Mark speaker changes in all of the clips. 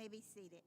Speaker 1: may be seated.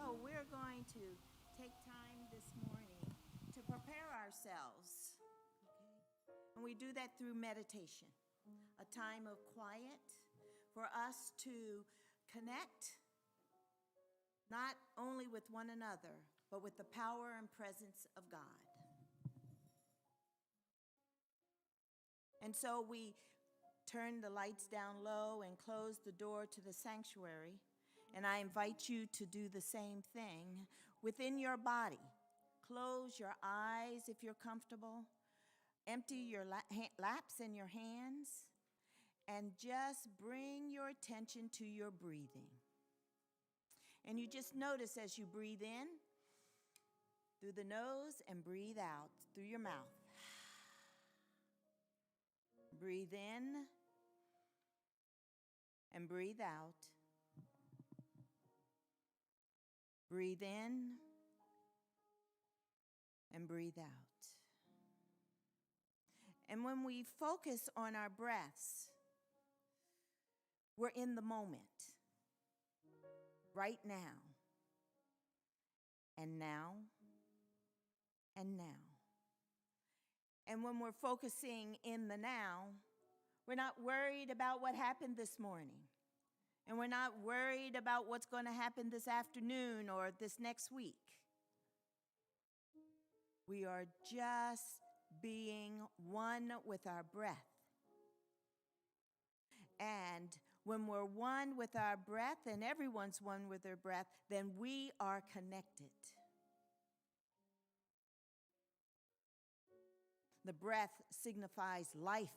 Speaker 1: So we're going to take time this morning to prepare ourselves. Okay? And we do that through meditation, a time of quiet for us to connect not only with one another, but with the power and presence of God. And so we turn the lights down low and close the door to the sanctuary. And I invite you to do the same thing within your body. Close your eyes if you're comfortable. Empty your laps and your hands. And just bring your attention to your breathing. And you just notice as you breathe in through the nose and breathe out through your mouth. Breathe in and breathe out. Breathe in and breathe out. And when we focus on our breaths, we're in the moment, right now, and now, and now. And when we're focusing in the now, we're not worried about what happened this morning. And we're not worried about what's going to happen this afternoon or this next week. We are just being one with our breath. And when we're one with our breath, and everyone's one with their breath, then we are connected. The breath signifies life.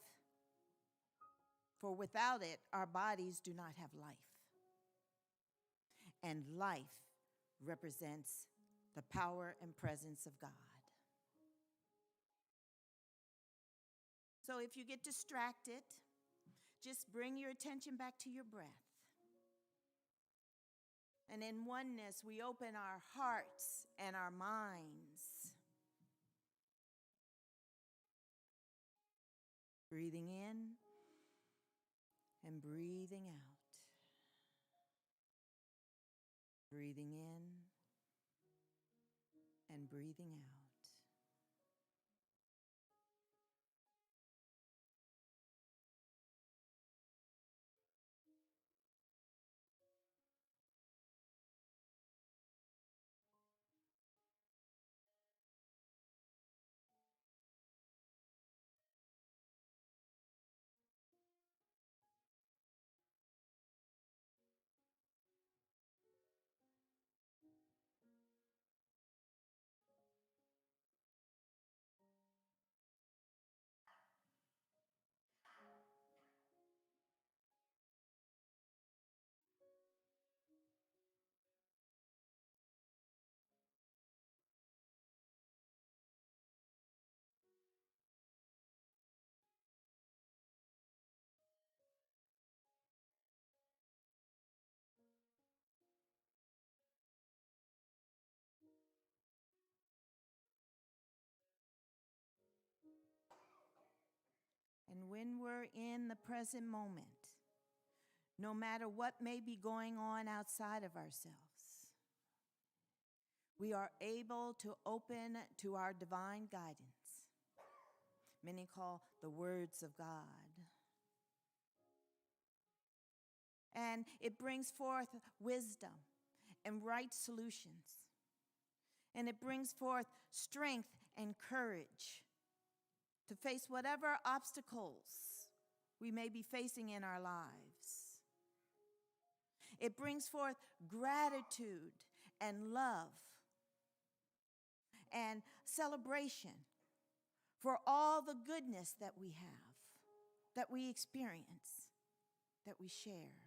Speaker 1: For without it, our bodies do not have life. And life represents the power and presence of God. So if you get distracted, just bring your attention back to your breath. And in oneness, we open our hearts and our minds. Breathing in and breathing out. Breathing in and breathing out. And when we're in the present moment, no matter what may be going on outside of ourselves, we are able to open to our divine guidance. Many call the words of God. And it brings forth wisdom and right solutions. And it brings forth strength and courage to face whatever obstacles we may be facing in our lives. It brings forth gratitude and love and celebration for all the goodness that we have, that we experience, that we share.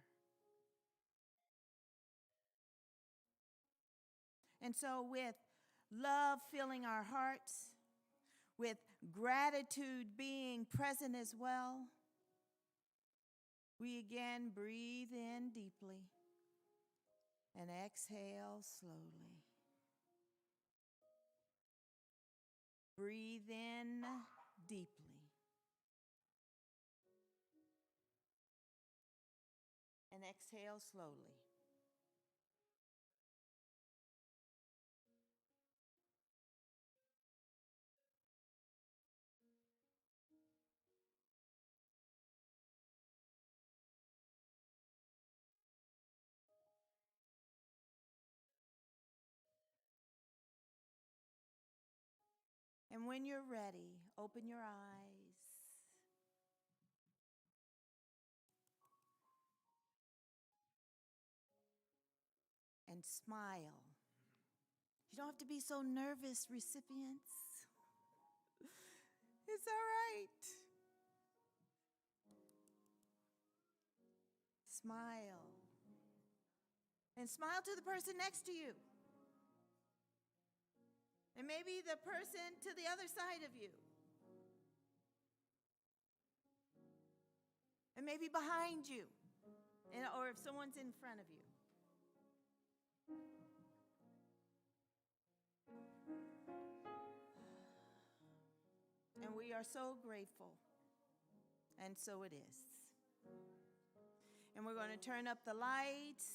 Speaker 1: And so, with love filling our hearts, with gratitude being present as well, we again breathe in deeply and exhale slowly. Breathe in deeply and exhale slowly. And when you're ready, open your eyes and smile. You don't have to be so nervous, recipients. It's all right. Smile. And smile to the person next to you. And maybe the person to the other side of you. And maybe behind you. Or if someone's in front of you. And we are so grateful. And so it is. And we're going to turn up the lights.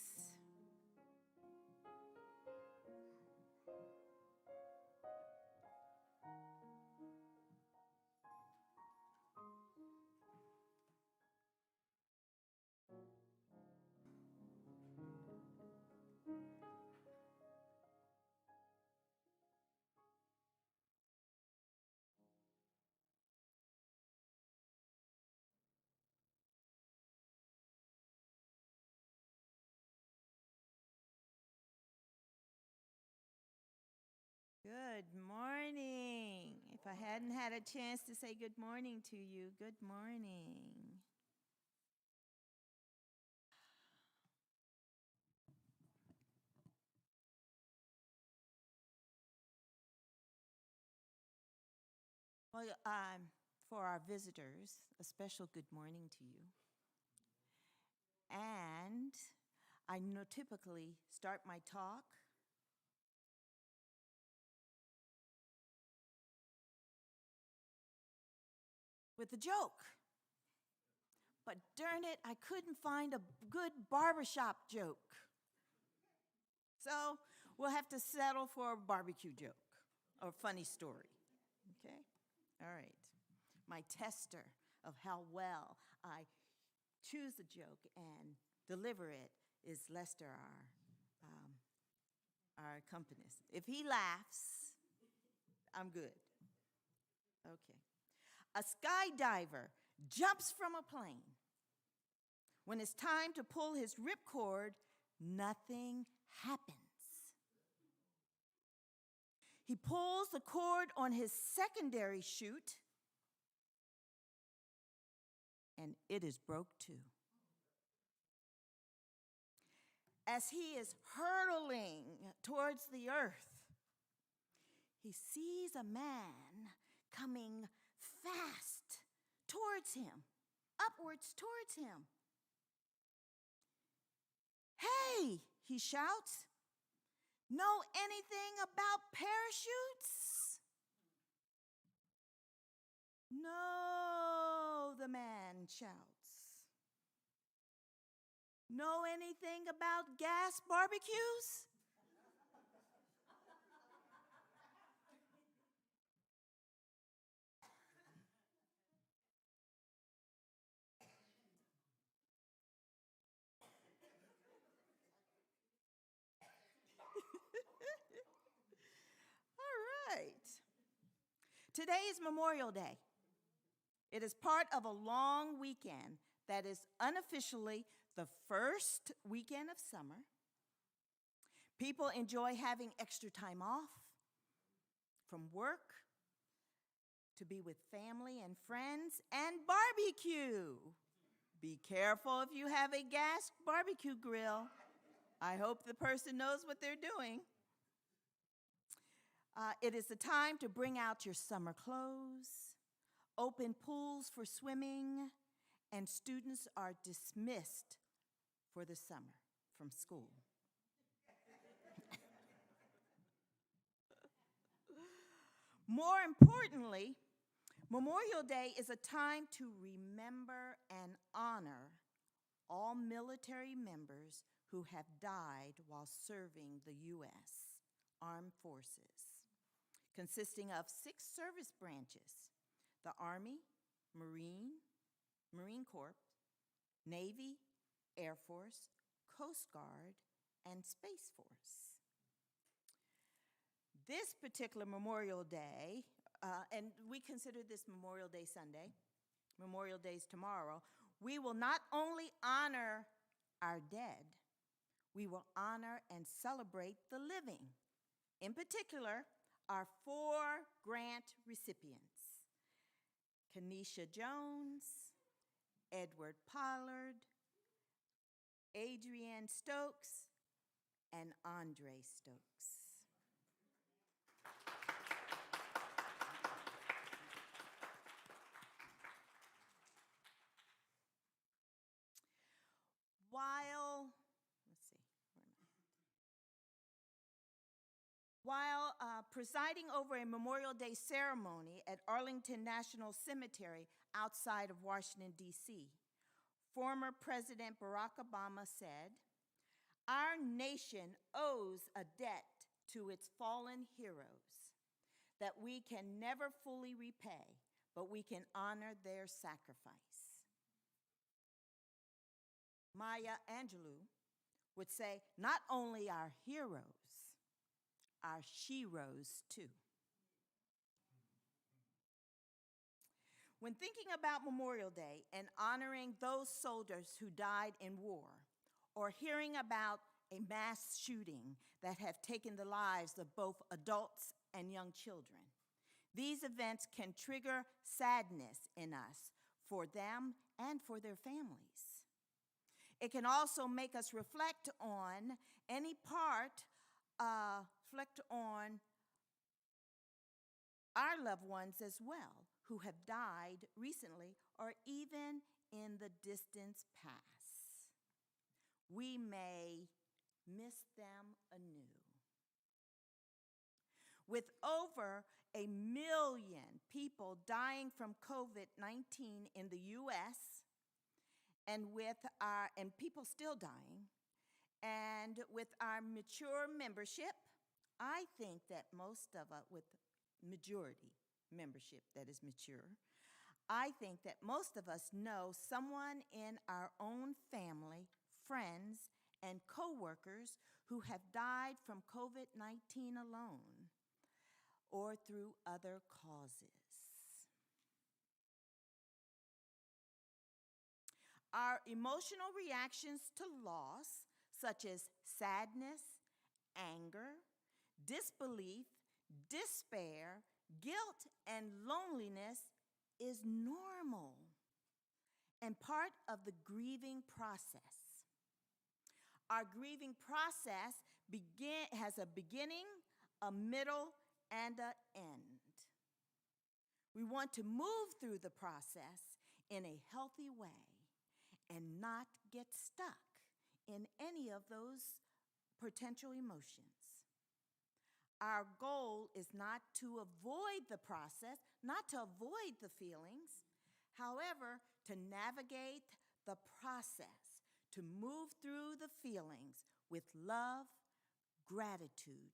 Speaker 1: Good morning. If I hadn't had a chance to say good morning to you, good morning. Well, for our visitors, a special good morning to you. And I typically start my talk with a joke. But darn it, I couldn't find a good barbershop joke. So we'll have to settle for a barbecue joke or funny story. Okay? All right. My tester of how well I choose a joke and deliver it is Lester, our accompanist. If he laughs, I'm good. Okay. A skydiver jumps from a plane. When it's time to pull his ripcord, nothing happens. He pulls the cord on his secondary chute, and it is broke too. As he is hurtling towards the earth, he sees a man coming fast towards him, upwards towards him. Hey, he shouts, know anything about parachutes? No, the man shouts. Know anything about gas barbecues? All right. Today is Memorial Day. It is part of a long weekend that is unofficially the first weekend of summer. People enjoy having extra time off from work to be with family and friends and barbecue. Be careful if you have a gas barbecue grill. I hope the person knows what they're doing. It is the time to bring out your summer clothes, open pools for swimming, and students are dismissed for the summer from school. More importantly, Memorial Day is a time to remember and honor all military members who have died while serving the U.S. Armed Forces, consisting of 6 service branches: the Army, Marine Corps, Navy, Air Force, Coast Guard, and Space Force. This particular Memorial Day, and we consider this Memorial Day Sunday, Memorial Day's tomorrow, we will not only honor our dead, we will honor and celebrate the living. In particular, our 4 grant recipients: Kenesha Jones, Edward Pollard, Adrienne Stokes, and Andre Stokes. While presiding over a Memorial Day ceremony at Arlington National Cemetery outside of Washington, D.C., former President Barack Obama said, "Our nation owes a debt to its fallen heroes that we can never fully repay, but we can honor their sacrifice." Maya Angelou would say, "Not only our heroes, our sheroes too." When thinking about Memorial Day and honoring those soldiers who died in war, or hearing about a mass shooting that have taken the lives of both adults and young children, these events can trigger sadness in us for them and for their families. It can also make us reflect on our loved ones as well, who have died recently or even in the distant past. We may miss them anew. With over 1 million people dying from COVID-19 in the U.S., and people still dying, and with our mature membership, I think that most of us, with majority membership that is mature, I think that most of us know someone in our own family, friends, and coworkers who have died from COVID-19 alone or through other causes. Our emotional reactions to loss, such as sadness, anger, disbelief, despair, guilt, and loneliness, is normal and part of the grieving process. Our grieving process has a beginning, a middle, and an end. We want to move through the process in a healthy way and not get stuck in any of those potential emotions. Our goal is not to avoid the process, not to avoid the feelings, however, to navigate the process, to move through the feelings with love, gratitude,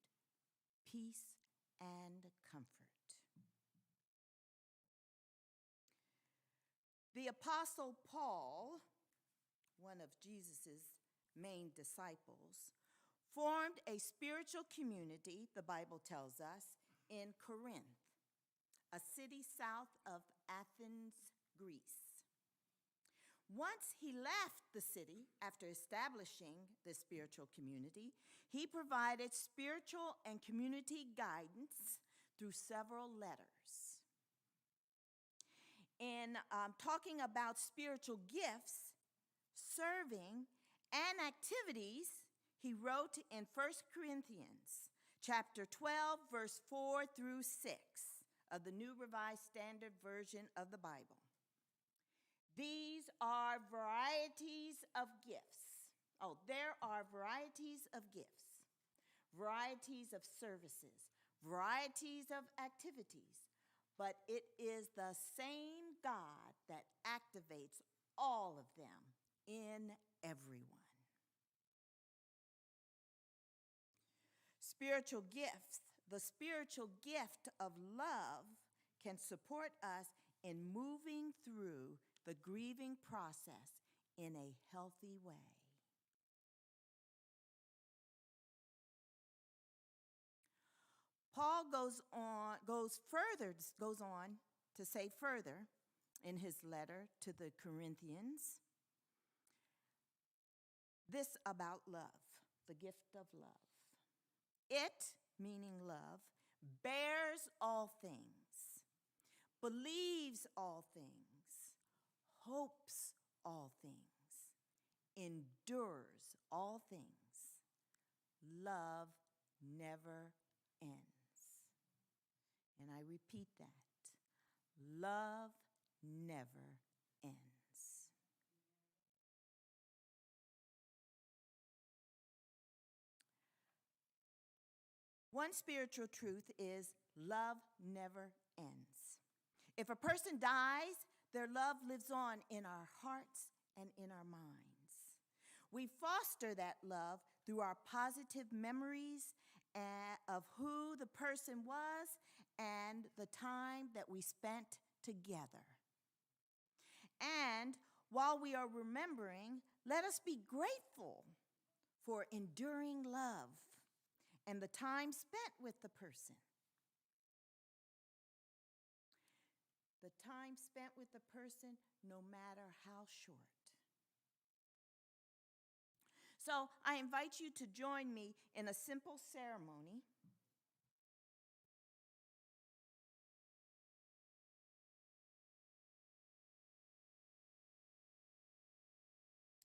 Speaker 1: peace, and comfort. The Apostle Paul, one of Jesus' main disciples, formed a spiritual community, the Bible tells us, in Corinth, a city south of Athens, Greece. Once he left the city after establishing the spiritual community, he provided spiritual and community guidance through several letters. In talking about spiritual gifts, serving, and activities, he wrote in 1 Corinthians, chapter 12, verse 4 through 6 of the New Revised Standard Version of the Bible. These are varieties of gifts. Oh, there are varieties of gifts, varieties of services, varieties of activities, but it is the same God that activates all of them in everyone. Spiritual gifts, the spiritual gift of love can support us in moving through the grieving process in a healthy way. Paul goes on to say further in his letter to the Corinthians this about love, the gift of love. It, meaning love, bears all things, believes all things, hopes all things, endures all things. Love never ends. And I repeat that. Love never ends. One spiritual truth is love never ends. If a person dies, their love lives on in our hearts and in our minds. We foster that love through our positive memories of who the person was and the time that we spent together. And while we are remembering, let us be grateful for enduring love and the time spent with the person. The time spent with the person, no matter how short. So I invite you to join me in a simple ceremony.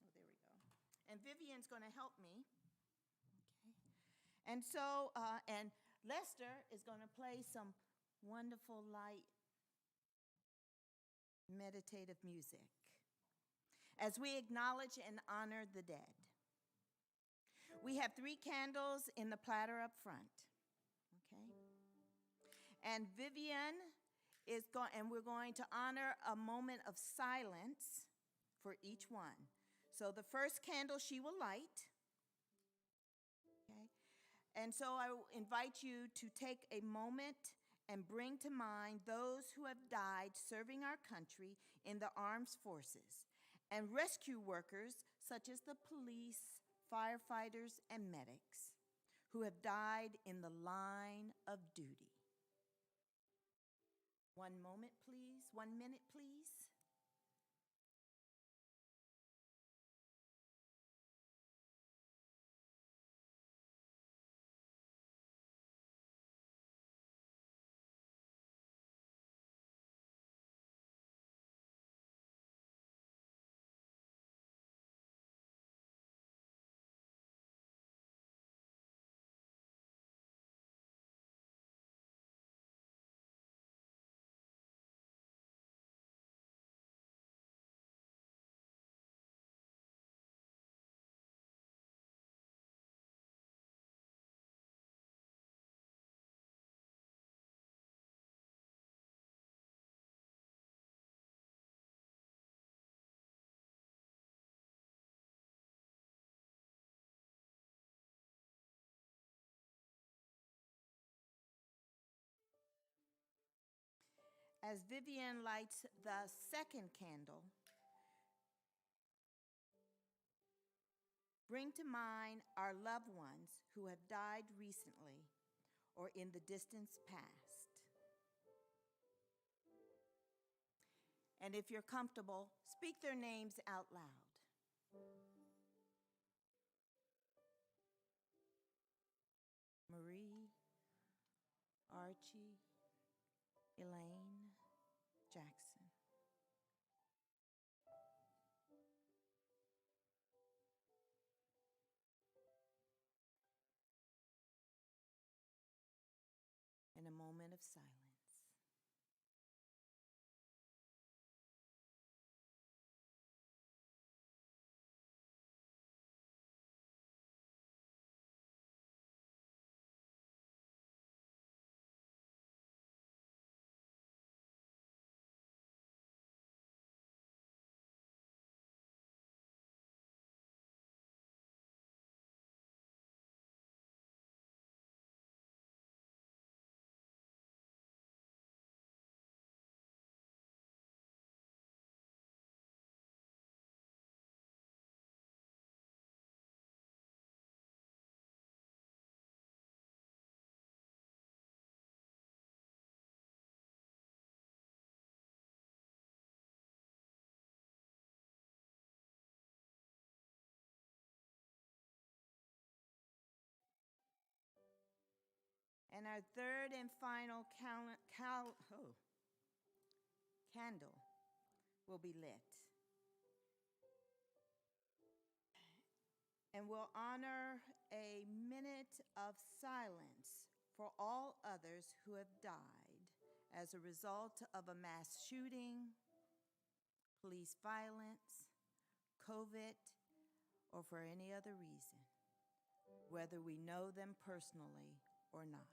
Speaker 1: Oh, there we go. And Vivian's going to help me. Okay. And so, and Lester is going to play some wonderful, light, meditative music as we acknowledge and honor the dead. We have 3 candles in the platter up front, okay? And Vivian and we're going to honor a moment of silence for each one. So the first candle she will light, okay? And so I invite you to take a moment and bring to mind those who have died serving our country in the armed forces and rescue workers such as the police, firefighters, and medics who have died in the line of duty. 1 moment, please. 1 minute, please. As Vivian lights the second candle, bring to mind our loved ones who have died recently or in the distant past. And if you're comfortable, speak their names out loud. Marie, Archie, Elaine, Jackson. moment of silence. And our third and final candle will be lit. And we'll honor a minute of silence for all others who have died as a result of a mass shooting, police violence, COVID, or for any other reason, whether we know them personally or not.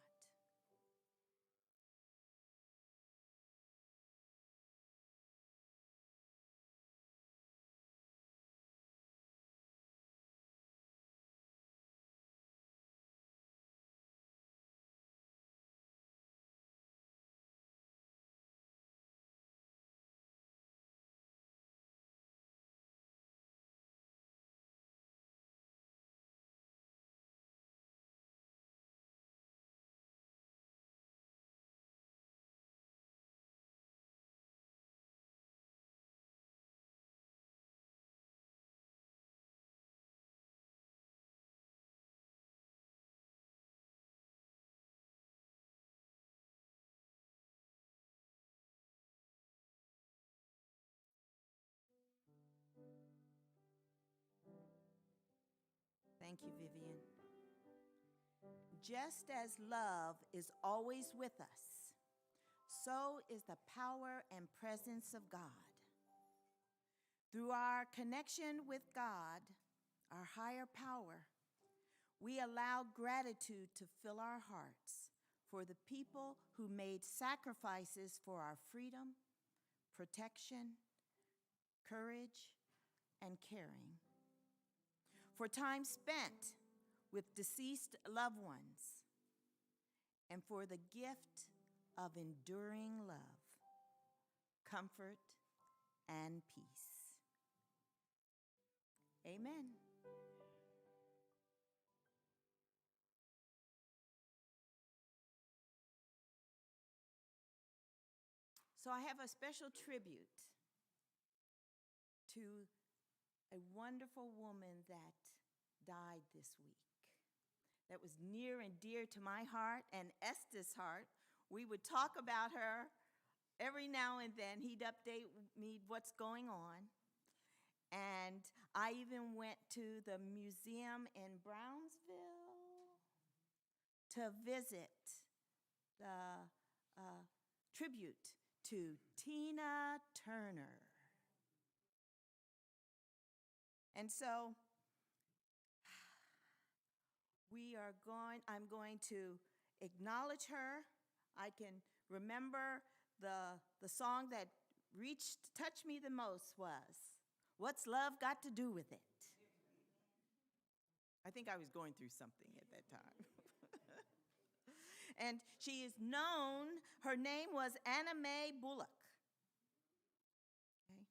Speaker 1: Thank you, Vivian. Just as love is always with us, so is the power and presence of God. Through our connection with God, our higher power, we allow gratitude to fill our hearts for the people who made sacrifices for our freedom, protection, courage, and caring. For time spent with deceased loved ones, and for the gift of enduring love, comfort, and peace. Amen. So I have a special tribute to a wonderful woman that died this week. That was near and dear to my heart and Esther's heart. We would talk about her every now and then. He'd update me what's going on. And I even went to the museum in Brownsville to visit the tribute to Tina Turner. And so I'm going to acknowledge her. I can remember the song that touched me the most was, "What's Love Got to Do with It?" I think I was going through something at that time. And she is known, her name was Anna Mae Bullock. Okay.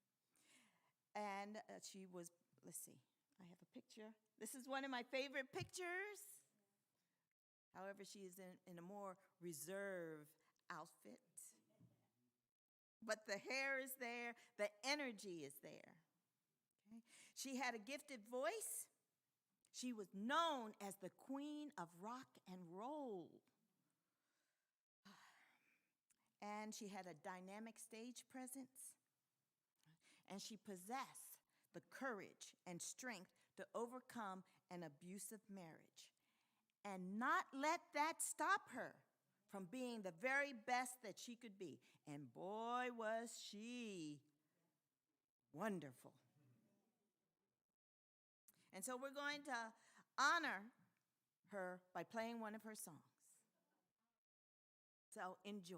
Speaker 1: And she was, let's see, I have a picture. This is one of my favorite pictures. However, she is in a more reserved outfit. But the hair is there, the energy is there. Okay. She had a gifted voice. She was known as the queen of rock and roll. And she had a dynamic stage presence. And she possessed the courage and strength to overcome an abusive marriage and not let that stop her from being the very best that she could be. And boy, was she wonderful. And so we're going to honor her by playing one of her songs. So enjoy.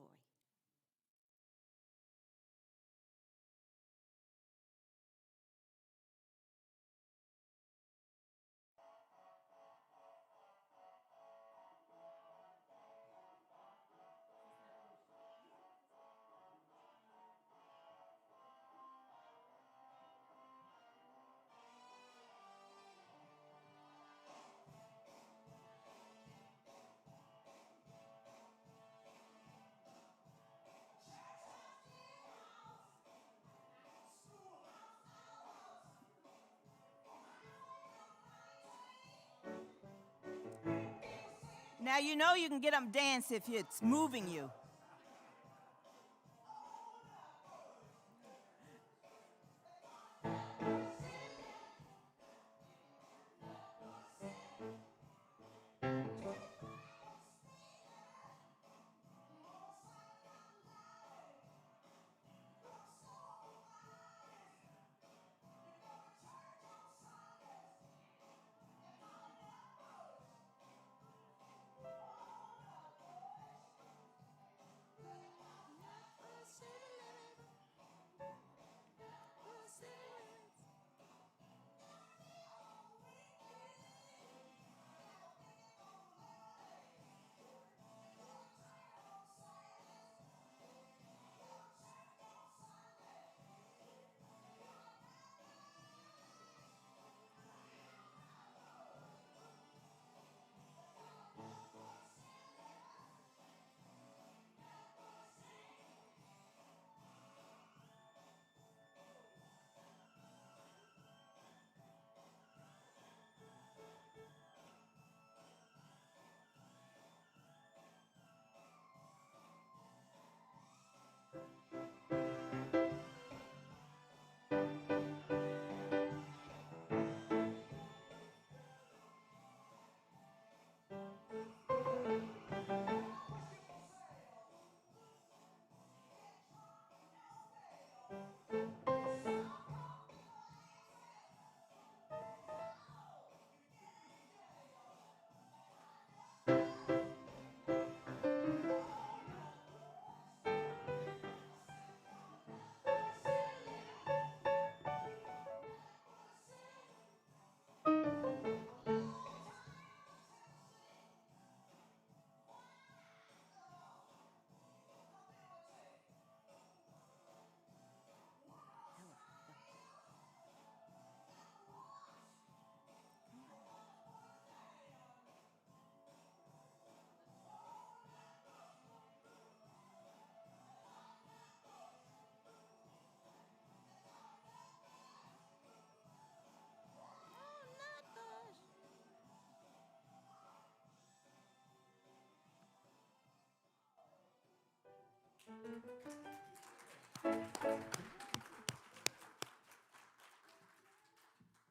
Speaker 1: Now you know you can get them dance if it's moving you.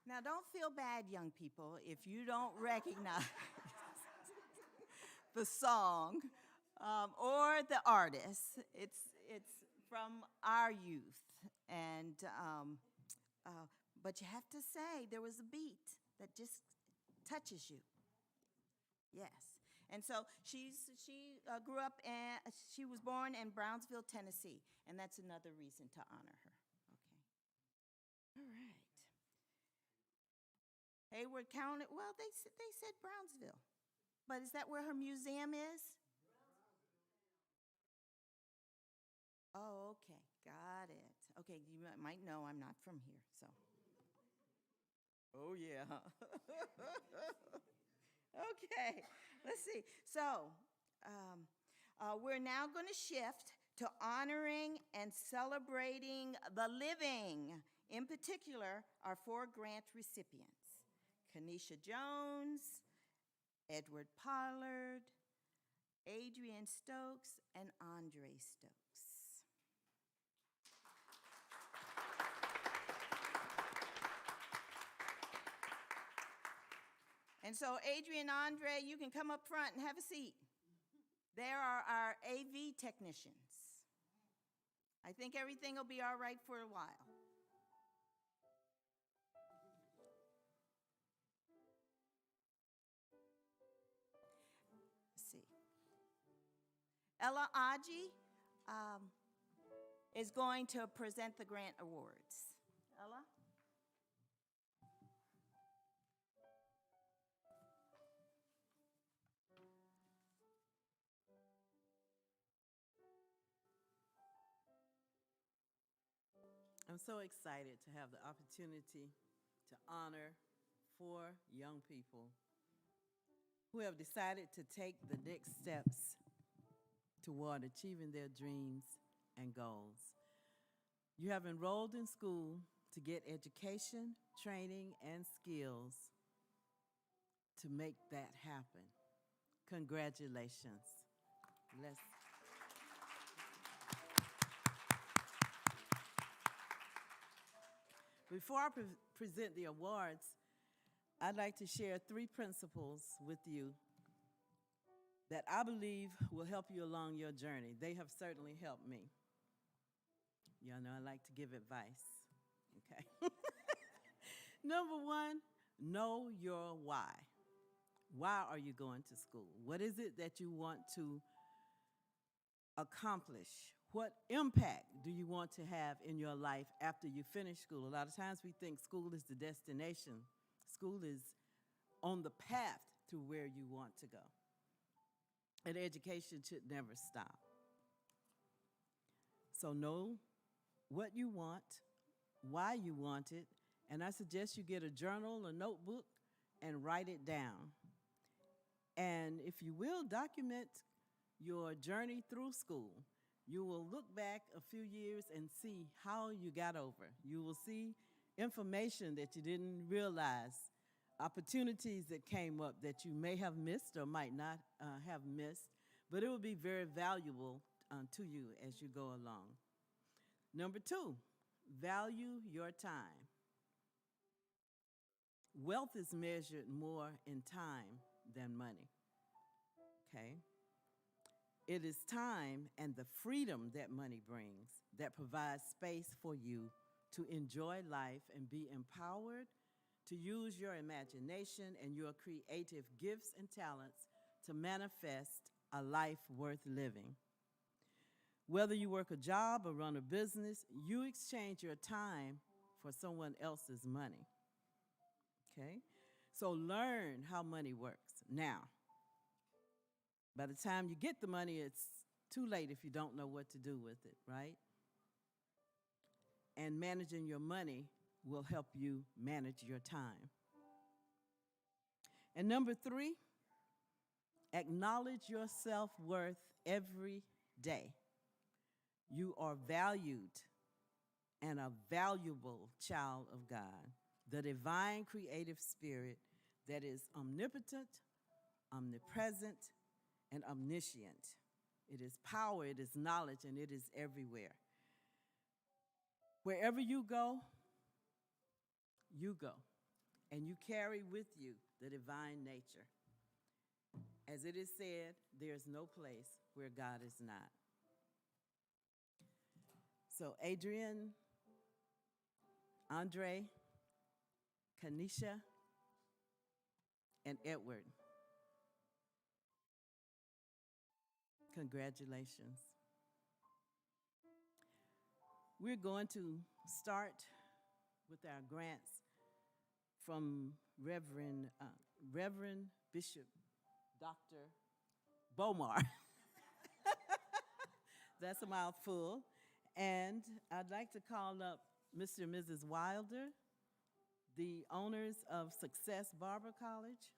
Speaker 1: Now, don't feel bad, young people, if you don't recognize the song or the artist. It's from our youth, and but you have to say there was a beat that just touches you. Yes. And so she grew up and she was born in Brownsville, Tennessee, and that's another reason to honor her. Okay. All right. Hayward County. Well, they said Brownsville, but is that where her museum is? Oh, okay. Got it. Okay, you might know I'm not from here, so. Oh yeah. Okay. Let's see. So, we're now going to shift to honoring and celebrating the living, in particular, our 4 grant recipients, Kanisha Jones, Edward Pollard, Adrian Stokes, and Andre Stokes. And so, Adrian, Andre, you can come up front and have a seat. There are our AV technicians. I think everything will be all right for a while. Let's see. Ella Aji is going to present the grant awards. Ella?
Speaker 2: I'm so excited to have the opportunity to honor 4 young people who have decided to take the next steps toward achieving their dreams and goals. You have enrolled in school to get education, training, and skills to make that happen. Congratulations. Let's Before I present the awards, I'd like to share 3 principles with you that I believe will help you along your journey. They have certainly helped me. Y'all know I like to give advice, okay? Number 1, know your why. Why are you going to school? What is it that you want to accomplish? What impact do you want to have in your life after you finish school? A lot of times we think school is the destination. School is on the path to where you want to go. And education should never stop. So know what you want, why you want it, and I suggest you get a journal, a notebook, and write it down. And if you will, document your journey through school. You will look back a few years and see how you got over. You will see information that you didn't realize, opportunities that came up that you may have missed or might not have missed, but it will be very valuable to you as you go along. Number 2, value your time. Wealth is measured more in time than money, okay? It is time and the freedom that money brings that provides space for you to enjoy life and be empowered to use your imagination and your creative gifts and talents to manifest a life worth living. Whether you work a job or run a business, you exchange your time for someone else's money, okay? So learn how money works. Now, by the time you get the money, it's too late if you don't know what to do with it, right? And managing your money will help you manage your time. And number 3, acknowledge your self-worth every day. You are valued and a valuable child of God, the divine creative spirit that is omnipotent, omnipresent, and omniscient. It is power, it is knowledge, and it is everywhere. Wherever you go, and you carry with you the divine nature. As it is said, there's no place where God is not. So Adrian, Andre, Kanisha, and Edward, congratulations. We're going to start with our grants from Reverend Bishop Dr. Bomar. That's a mouthful. And I'd like to call up Mr. and Mrs. Wilder, the owners of Success Barber College.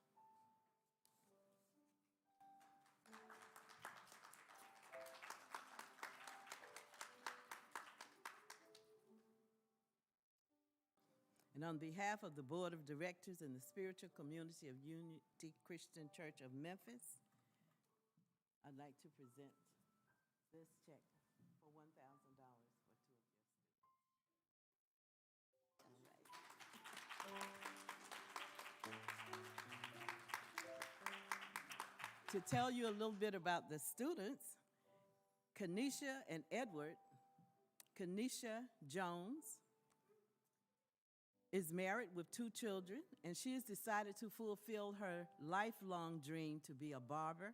Speaker 2: And on behalf of the Board of Directors and the spiritual community of Unity Christian Church of Memphis, I'd like to present this check for $1,000 for 2 of your students. All right. to tell you a little bit about the students, Kanisha and Edward, Kanisha Jones is married with 2 children, and she has decided to fulfill her lifelong dream to be a barber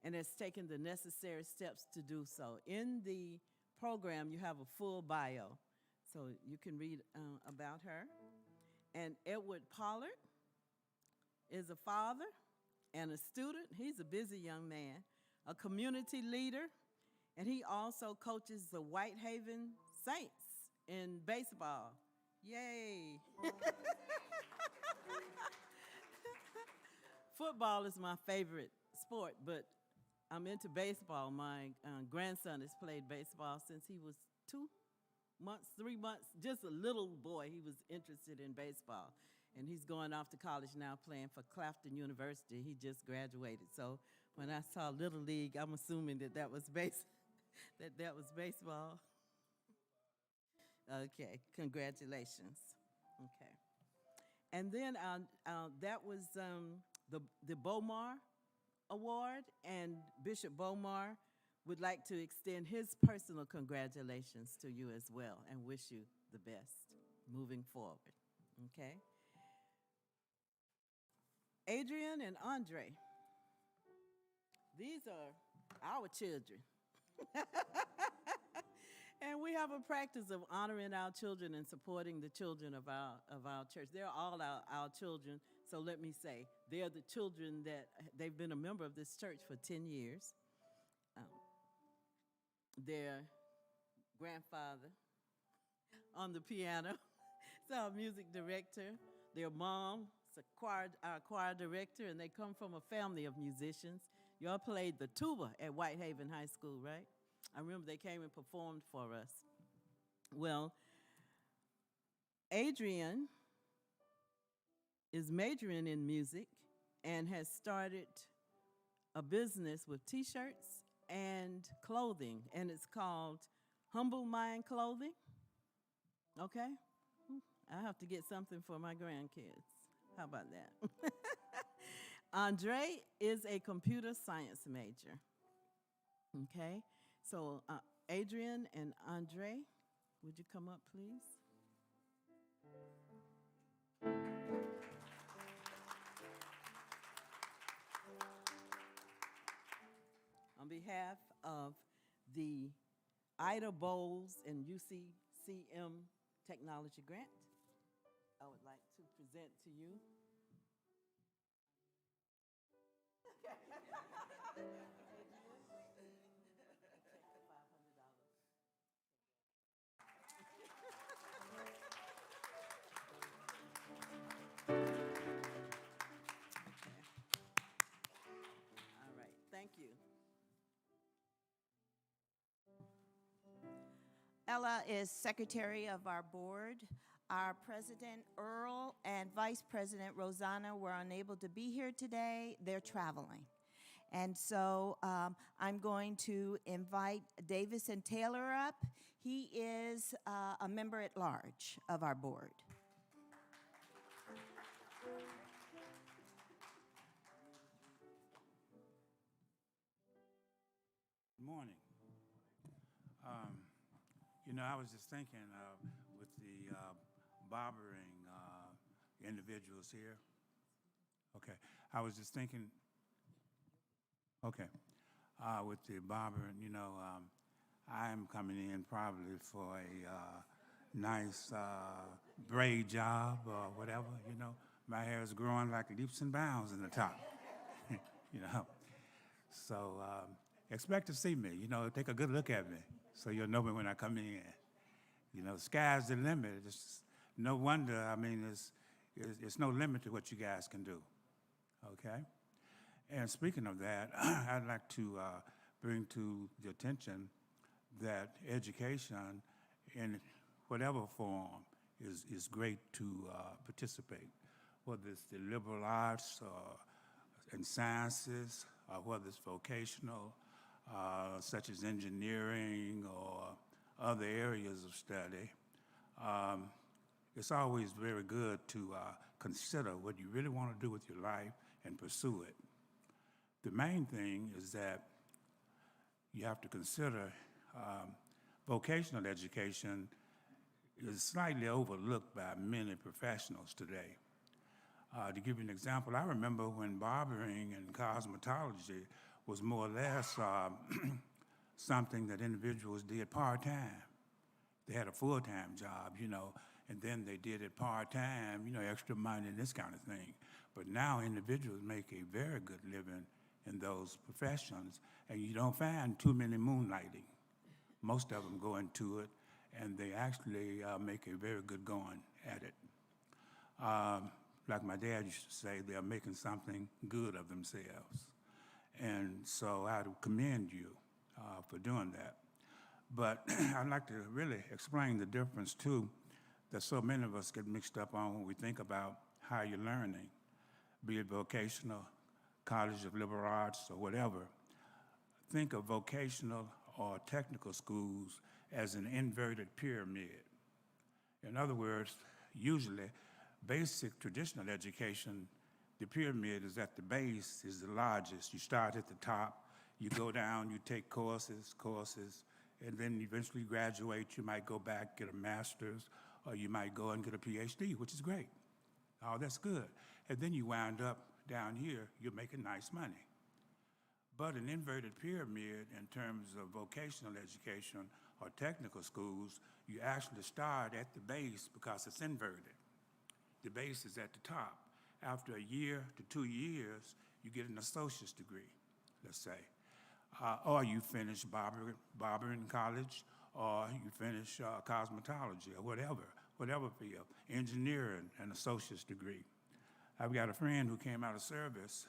Speaker 2: and has taken the necessary steps to do so. In the program, you have a full bio, so you can read about her. And Edward Pollard is a father and a student. He's a busy young man, a community leader, and he also coaches the Whitehaven Saints in baseball. Yay! Football is my favorite sport, but I'm into baseball. My grandson has played baseball since he was 2 months, 3 months, just a little boy. He was interested in baseball. And he's going off to college now playing for Clafton University. He just graduated. So when I saw Little League, I'm assuming that was baseball. Okay, congratulations. Okay. And then that was the Bomar Award, and Bishop Bomar would like to extend his personal congratulations to you as well and wish you the best moving forward. Okay? Adrian and Andre, these are our children. And we have a practice of honoring our children and supporting the children of our church. They're all our children, so let me say, they're the children that they've been a member of this church for 10 years. Their grandfather on the piano is our music director. Their mom is our choir director, and they come from a family of musicians. Y'all played the tuba at Whitehaven High School, right? I remember they came and performed for us. Well, Adrian is majoring in music and has started a business with T-shirts and clothing, and it's called Humble Mind Clothing. Okay? I have to get something for my grandkids. How about that? Andre is a computer science major. Okay? So, Adrian and Andre, would you come up, please? On behalf of the Ida Bowles and UCCM Technology Grant, I would like to present to you All right, thank you.
Speaker 1: Ella is secretary of our board. Our president, Earl, and vice president, Rosanna, were unable to be here today. They're traveling. And so I'm going to invite Davis and Taylor up. He is a member at large of our board.
Speaker 3: Good morning. I was just thinking with the barbering individuals here. Okay, I was just thinking. Okay, with the barbering, I'm coming in probably for a nice braid job or whatever. My hair is growing like leaps and bounds in the top. So expect to see me. Take a good look at me, so you'll know me when I come in. Sky's the limit. It's no wonder. I mean, it's no limit to what you guys can do. Okay. And speaking of that, I'd like to bring to the attention that education in whatever form is great to participate, whether it's the liberal arts and sciences, or whether it's vocational, such as engineering or other areas of study. It's always very good to consider what you really want to do with your life and pursue it. The main thing is that you have to consider vocational education is slightly overlooked by many professionals today. To give you an example, I remember when barbering and cosmetology was more or less something that individuals did part-time. They had a full-time job, and then they did it part-time, extra money and this kind of thing. But now individuals make a very good living in those professions, and you don't find too many moonlighting. Most of them go into it, and they actually make a very good going at it. Like my dad used to say, they're making something good of themselves. And so I commend you for doing that. But I'd like to really explain the difference, too, that so many of us get mixed up on when we think about higher learning, be it vocational, College of Liberal Arts, or whatever. Think of vocational or technical schools as an inverted pyramid. In other words, usually, basic traditional education, the pyramid is at the base, is the largest. You start at the top, you go down, you take courses, and then eventually graduate. You might go back, get a master's, or you might go and get a PhD, which is great. Oh, that's good. And then you wind up down here, you're making nice money. But an inverted pyramid in terms of vocational education or technical schools, you actually start at the base because it's inverted. The base is at the top. After a year to 2 years, you get an associate's degree, let's say. Or you finish barbering college, or you finish cosmetology, or whatever field, engineering, an associate's degree. I've got a friend who came out of service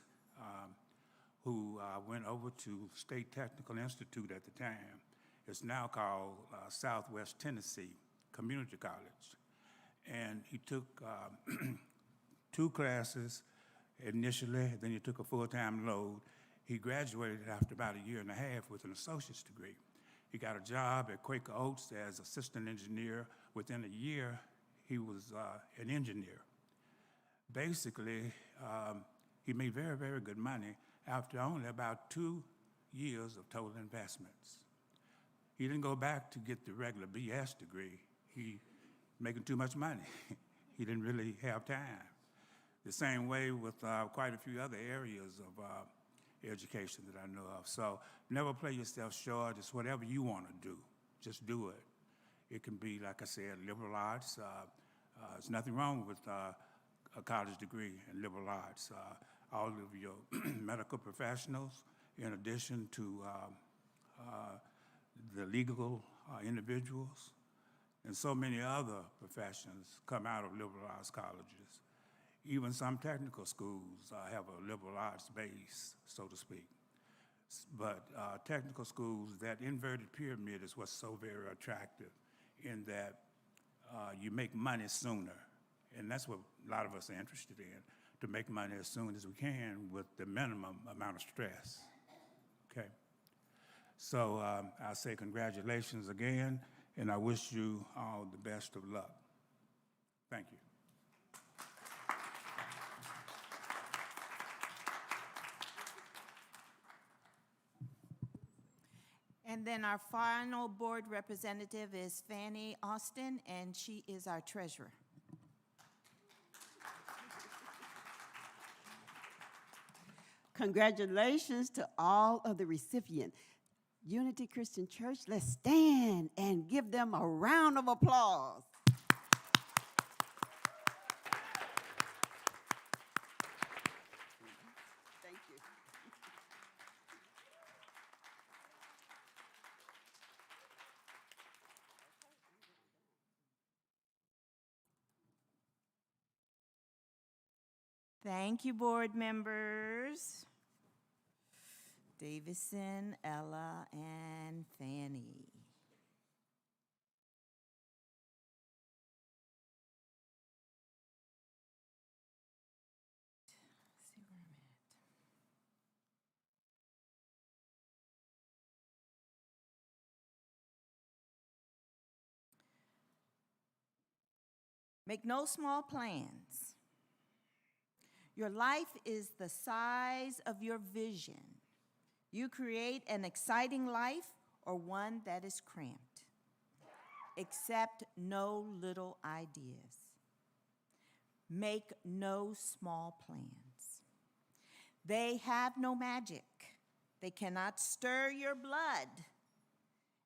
Speaker 3: who went over to State Technical Institute at the time. It's now called Southwest Tennessee Community College. And he took 2 classes initially, then he took a full-time load. He graduated after about a year and a half with an associate's degree. He got a job at Quaker Oats as assistant engineer. Within a year, he was an engineer. Basically, he made very, very good money after only about 2 years of total investments. He didn't go back to get the regular BS degree. He making too much money. He didn't really have time. The same way with quite a few other areas of education that I know of. So never play yourself short. It's whatever you want to do. Just do it. It can be, like I said, liberal arts. There's nothing wrong with a college degree in liberal arts. All of your medical professionals, in addition to the legal individuals, and so many other professions come out of liberal arts colleges. Even some technical schools have a liberal arts base, so to speak. But technical schools, that inverted pyramid is what's so very attractive in that you make money sooner. And that's what a lot of us are interested in, to make money as soon as we can with the minimum amount of stress, okay? So I say congratulations again, and I wish you all the best of luck. Thank you.
Speaker 1: And then our final board representative is Fanny Austin, and she is our treasurer.
Speaker 4: Congratulations to all of the recipients. Unity Christian Church, let's stand and give them a round of applause. Thank you.
Speaker 1: Thank you, board members. Davison, Ella, and Fanny. Let's see where I'm at. Make no small plans. Your life is the size of your vision. You create an exciting life or one that is cramped. Accept no little ideas. Make no small plans. They have no magic. They cannot stir your blood,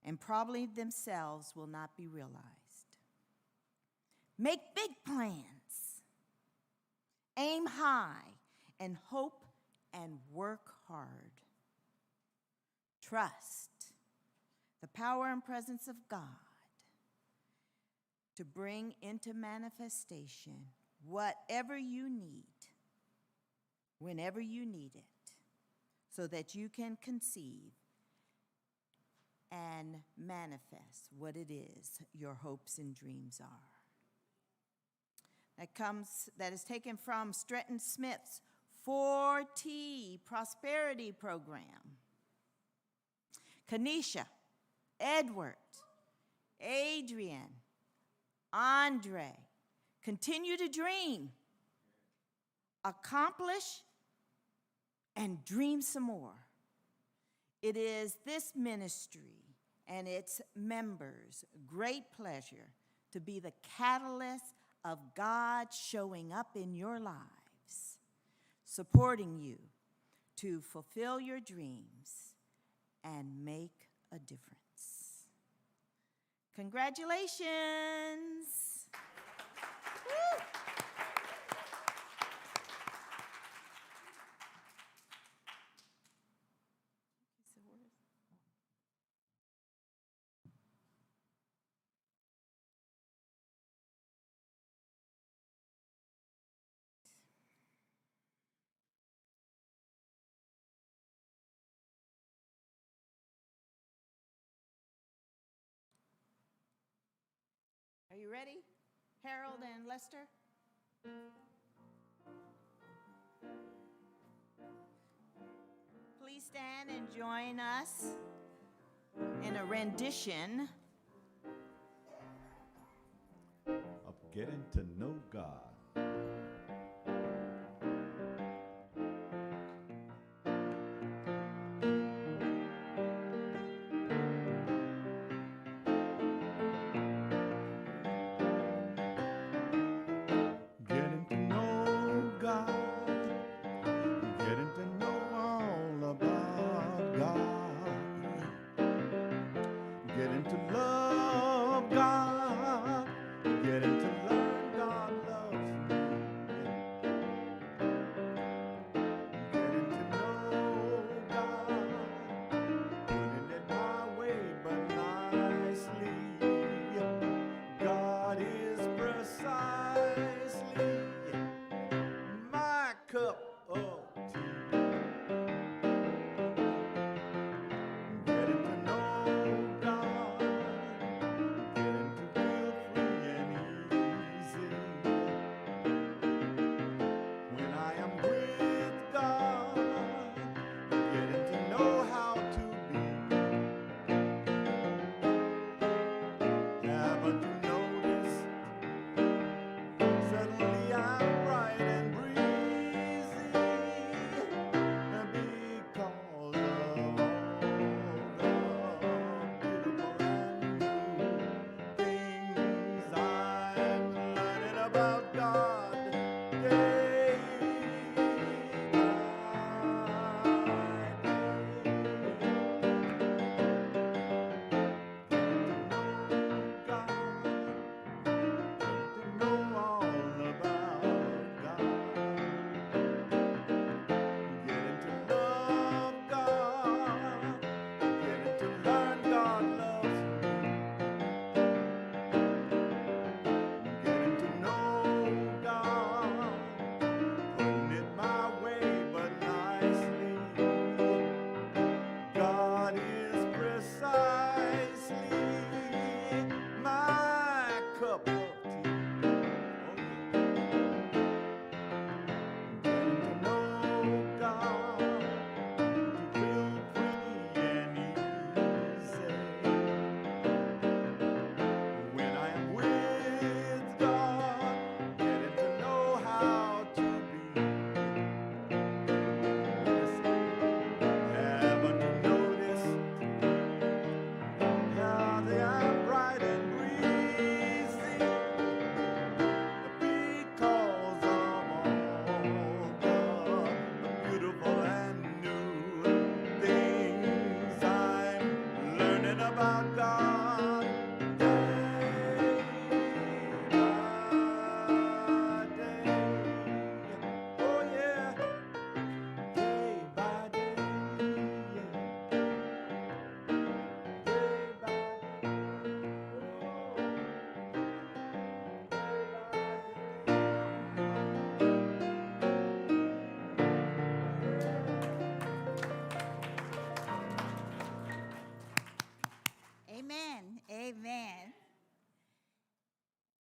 Speaker 1: and probably themselves will not be realized. Make big plans. Aim high and hope and work hard. Trust the power and presence of God to bring into manifestation whatever you need, whenever you need it, so that you can conceive and manifest what it is your hopes and dreams are. That is taken from Stretton Smith's 4T Prosperity Program. Kanisha, Edward, Adrian, Andre, continue to dream, accomplish, and dream some more. It is this ministry and its members' great pleasure to be the catalyst of God showing up in your lives, supporting you to fulfill your dreams and make a difference. Congratulations. Woo. Are you ready, Harold and Lester? Please stand and join us in a rendition
Speaker 5: of Getting to Know God. Getting to know God, getting to know all about God, getting to love God, getting to learn God loves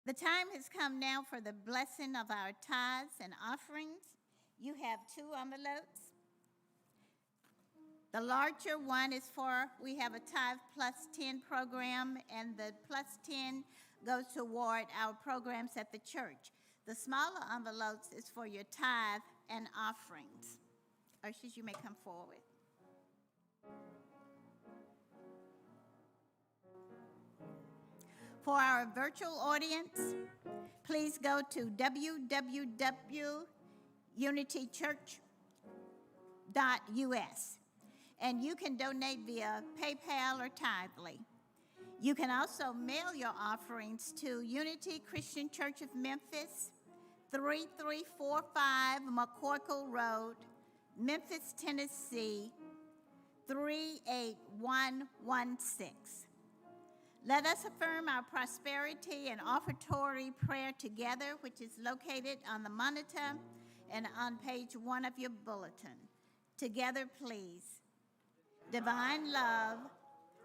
Speaker 6: The time has come now for the blessing of our tithes and offerings. You have 2 envelopes. The larger one is for, we have a tithe plus 10 program, and the plus 10 goes toward our programs at the church. The smaller envelopes is for your tithe and offerings. Ushers, you may come forward. For our virtual audience, please go to www.unitychurch.us, and you can donate via PayPal or Tithely. You can also mail your offerings to Unity Christian Church of Memphis, 3345 McCorkle Road, Memphis, Tennessee, 38116. Let us affirm our prosperity and offertory prayer together, which is located on the monitor and on page 1 of your bulletin. Together, please. Divine love,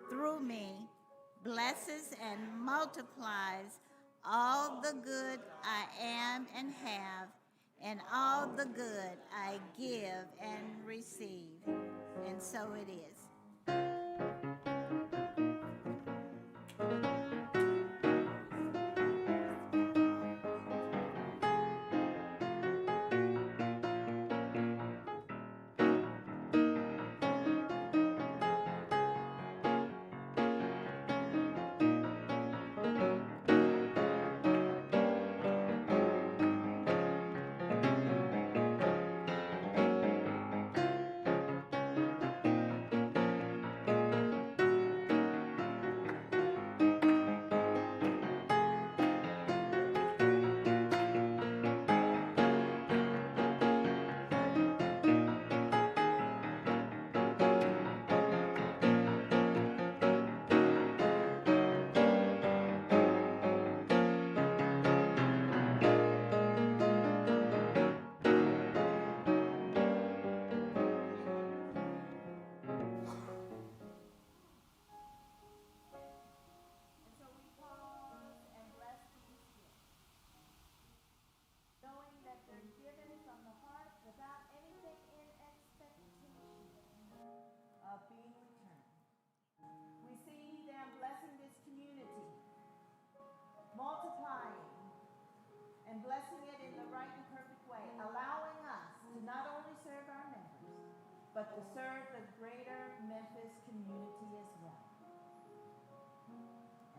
Speaker 6: through me, blesses and multiplies all the good I am and have, and all the good I give and receive. And so it is.
Speaker 1: Multiplying and blessing it in the right and perfect way, allowing us to not only serve our members, but to serve the greater Memphis community as well.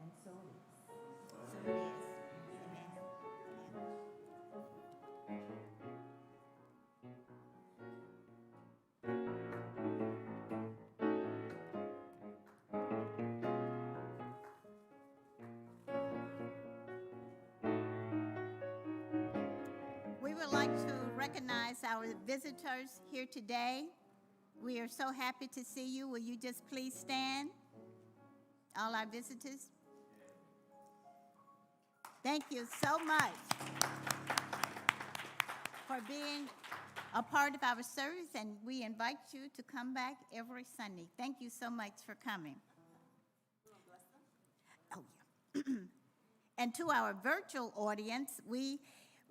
Speaker 1: And so it is.
Speaker 6: So it is. We would like to recognize our visitors here today. We are so happy to see you. Will you just please stand? All our visitors. Thank you so much for being a part of our service, and we invite you to come back every Sunday. Thank you so much for coming. Oh, yeah. And to our virtual audience, we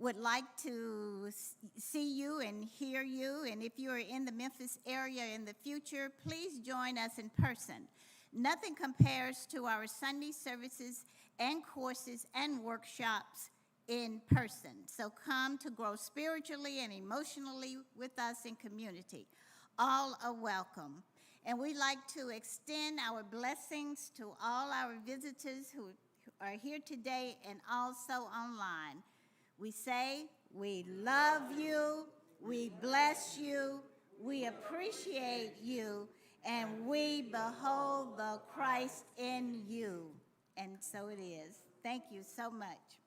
Speaker 6: would like to see you and hear you. And if you are in the Memphis area in the future, please join us in person. Nothing compares to our Sunday services and courses and workshops in person. So come to grow spiritually and emotionally with us in community. All are welcome. And we'd like to extend our blessings to all our visitors who are here today and also online. We say, we love you, we bless you, we appreciate you, and we behold the Christ in you. And so it is. Thank you so much.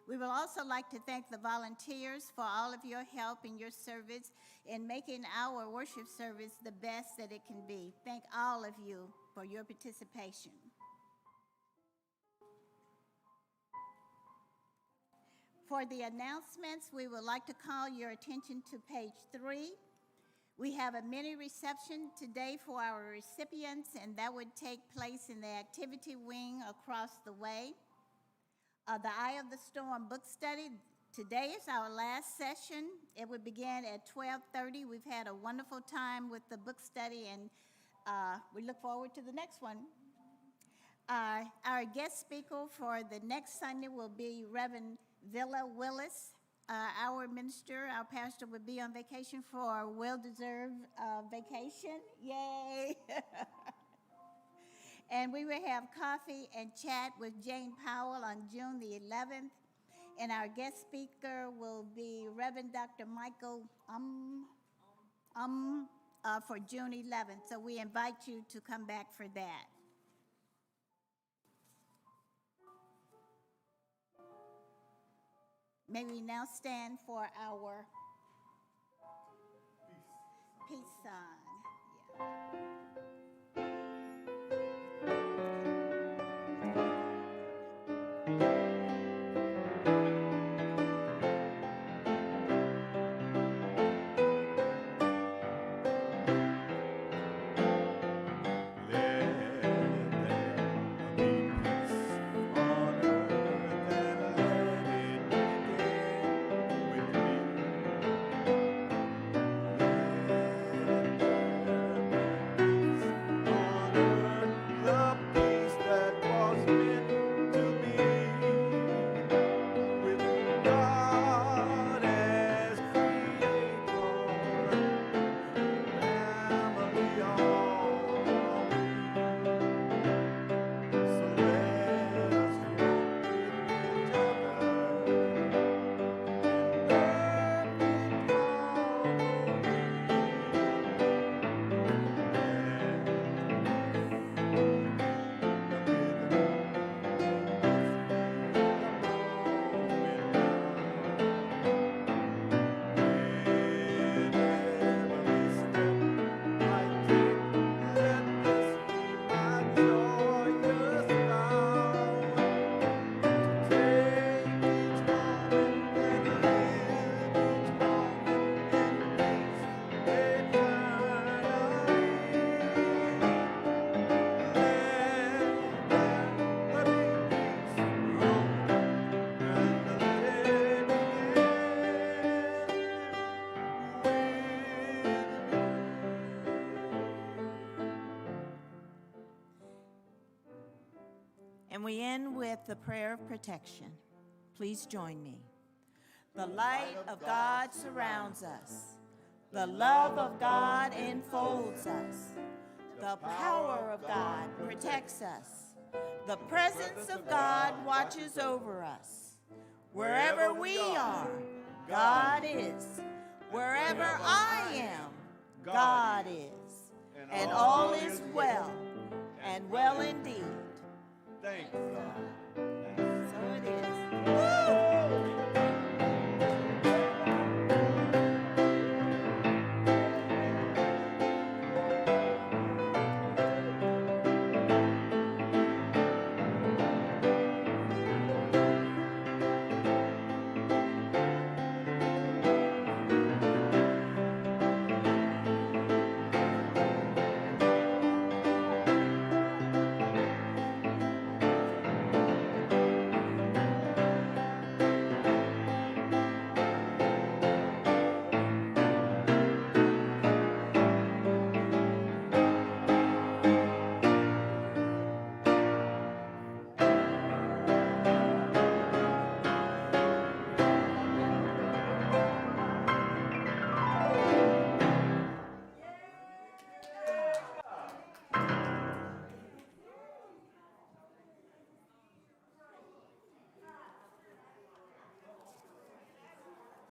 Speaker 6: We would also like to thank the volunteers for all of your help and your service in making our worship service the best that it can be. Thank all of you for your participation. For the announcements, we would like to call your attention to page 3. We have a mini reception today for our recipients, and that would take place in the activity wing across the way. The Eye of the Storm book study. Today is our last session. It would begin at 12:30. We've had a wonderful time with the book study, and we look forward to the next one. Our guest speaker for the next Sunday will be Reverend Villa Willis. Our minister, our pastor, will be on vacation for a well-deserved vacation. Yay! And we will have coffee and chat with Jane Powell on June the 11th. And our guest speaker will be Reverend Dr. Michael for June 11th. So we invite you to come back for that. May we now stand for our peace sign. Yeah.
Speaker 1: And we end with the prayer of protection. Please join me. The light of God surrounds us. The love of God enfolds us. The power of God protects us. The presence of God watches over us. Wherever we are, God is. Wherever I am, God is. And all is well, and well indeed.